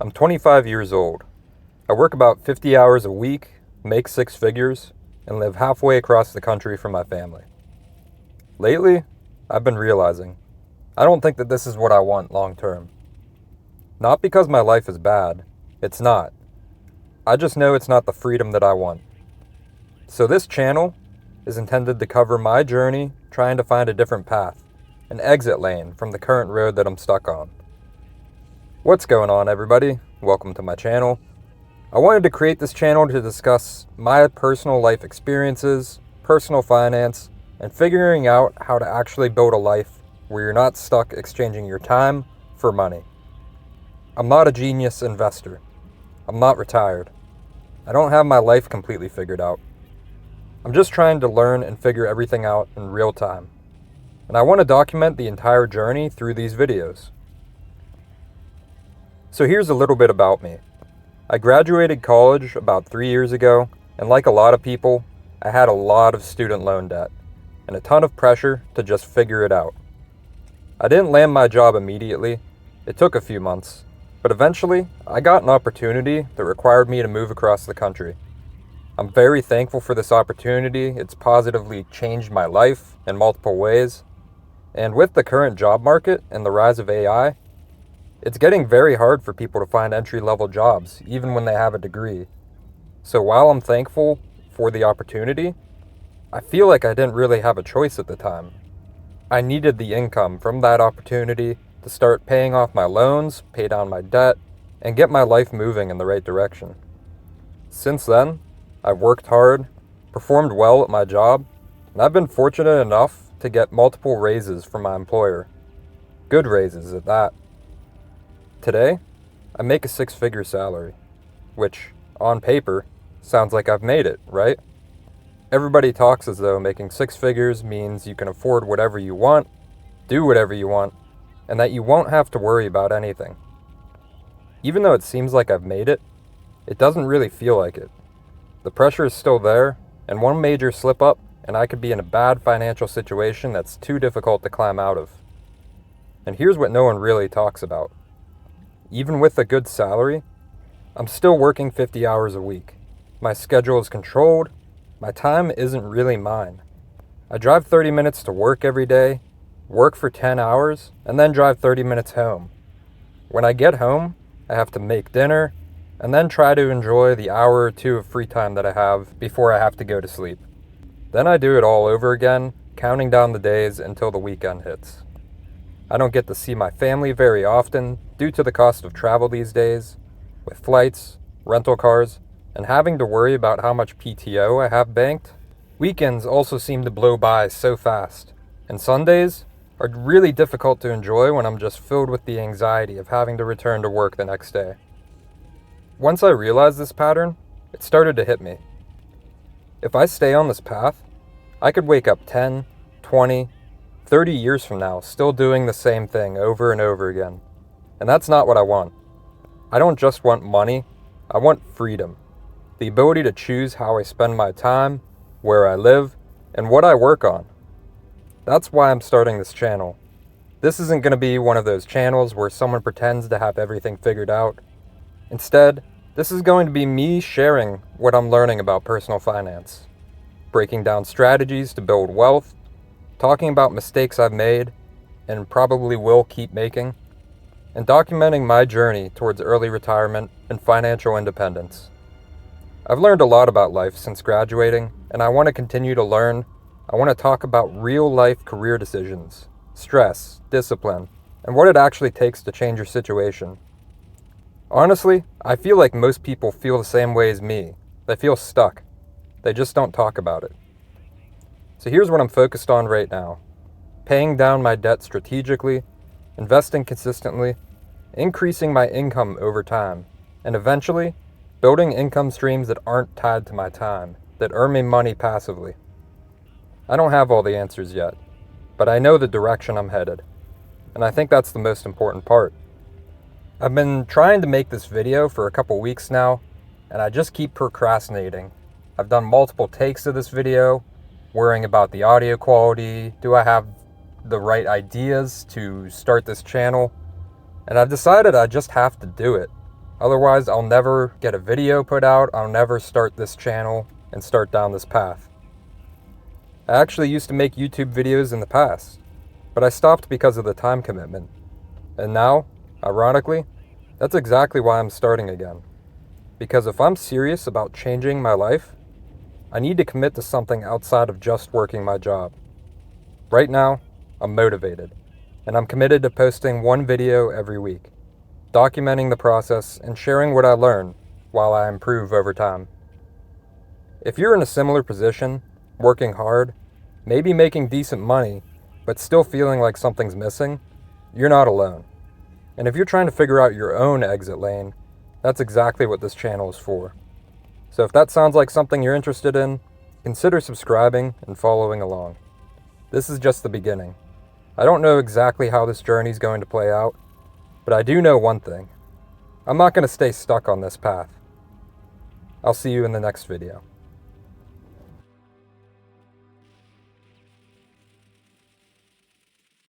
I'm 25 years old. I work about 50 hours a week, make six figures, and live halfway across the country from my family. Lately, I've been realizing I don't think that this is what I want long term. Not because my life is bad, it's not. I just know it's not the freedom that I want. So this channel is intended to cover my journey trying to find a different path, an exit lane from the current road that I'm stuck on. What's going on, everybody? Welcome to my channel. I wanted to create this channel to discuss my personal life experiences, personal finance, and figuring out how to actually build a life where you're not stuck exchanging your time for money. I'm not a genius investor. I'm not retired. I don't have my life completely figured out. I'm just trying to learn and figure everything out in real time. And I want to document the entire journey through these videos. So here's a little bit about me. I graduated college about 3 years ago, and like a lot of people, I had a lot of student loan debt and a ton of pressure to just figure it out. I didn't land my job immediately. It took a few months, but eventually I got an opportunity that required me to move across the country. I'm very thankful for this opportunity. It's positively changed my life in multiple ways. And with the current job market and the rise of AI, it's getting very hard for people to find entry-level jobs, even when they have a degree. So while I'm thankful for the opportunity, I feel like I didn't really have a choice at the time. I needed the income from that opportunity to start paying off my loans, pay down my debt, and get my life moving in the right direction. Since then, I've worked hard, performed well at my job, and I've been fortunate enough to get multiple raises from my employer. Good raises at that. Today, I make a six-figure salary, which, on paper, sounds like I've made it, right? Everybody talks as though making six figures means you can afford whatever you want, do whatever you want, and that you won't have to worry about anything. Even though it seems like I've made it, it doesn't really feel like it. The pressure is still there, and one major slip-up, and I could be in a bad financial situation that's too difficult to climb out of. And here's what no one really talks about. Even with a good salary, I'm still working 50 hours a week. My schedule is controlled. My time isn't really mine. I drive 30 minutes to work every day, work for 10 hours, and then drive 30 minutes home. When I get home, I have to make dinner, and then try to enjoy the hour or two of free time that I have before I have to go to sleep. Then I do it all over again, counting down the days until the weekend hits. I don't get to see my family very often due to the cost of travel these days, with flights, rental cars, and having to worry about how much PTO I have banked. Weekends also seem to blow by so fast, and Sundays are really difficult to enjoy when I'm just filled with the anxiety of having to return to work the next day. Once I realized this pattern, it started to hit me. If I stay on this path, I could wake up 10, 20, 30 years from now still doing the same thing over and over again. And that's not what I want. I don't just want money, I want freedom. The ability to choose how I spend my time, where I live, and what I work on. That's why I'm starting this channel. This isn't going to be one of those channels where someone pretends to have everything figured out. Instead, this is going to be me sharing what I'm learning about personal finance, breaking down strategies to build wealth, talking about mistakes I've made and probably will keep making, and documenting my journey towards early retirement and financial independence. I've learned a lot about life since graduating, and I want to continue to learn. I want to talk about real-life career decisions, stress, discipline, and what it actually takes to change your situation. Honestly, I feel like most people feel the same way as me. They feel stuck. They just don't talk about it. So here's what I'm focused on right now. Paying down my debt strategically, investing consistently, increasing my income over time, and eventually, building income streams that aren't tied to my time, that earn me money passively. I don't have all the answers yet, but I know the direction I'm headed, and I think that's the most important part. I've been trying to make this video for a couple weeks now, and I just keep procrastinating. I've done multiple takes of this video, worrying about the audio quality. Do I have the right ideas to start this channel? And I've decided I just have to do it. Otherwise, I'll never get a video put out, I'll never start this channel and start down this path. I actually used to make YouTube videos in the past, but I stopped because of the time commitment. And now, ironically, that's exactly why I'm starting again. Because if I'm serious about changing my life, I need to commit to something outside of just working my job. Right now, I'm motivated, and I'm committed to posting one video every week, documenting the process and sharing what I learn while I improve over time. If you're in a similar position, working hard, maybe making decent money, but still feeling like something's missing, you're not alone. And if you're trying to figure out your own exit lane, that's exactly what this channel is for. So if that sounds like something you're interested in, consider subscribing and following along. This is just the beginning. I don't know exactly how this journey is going to play out, but I do know one thing. I'm not going to stay stuck on this path. I'll see you in the next video.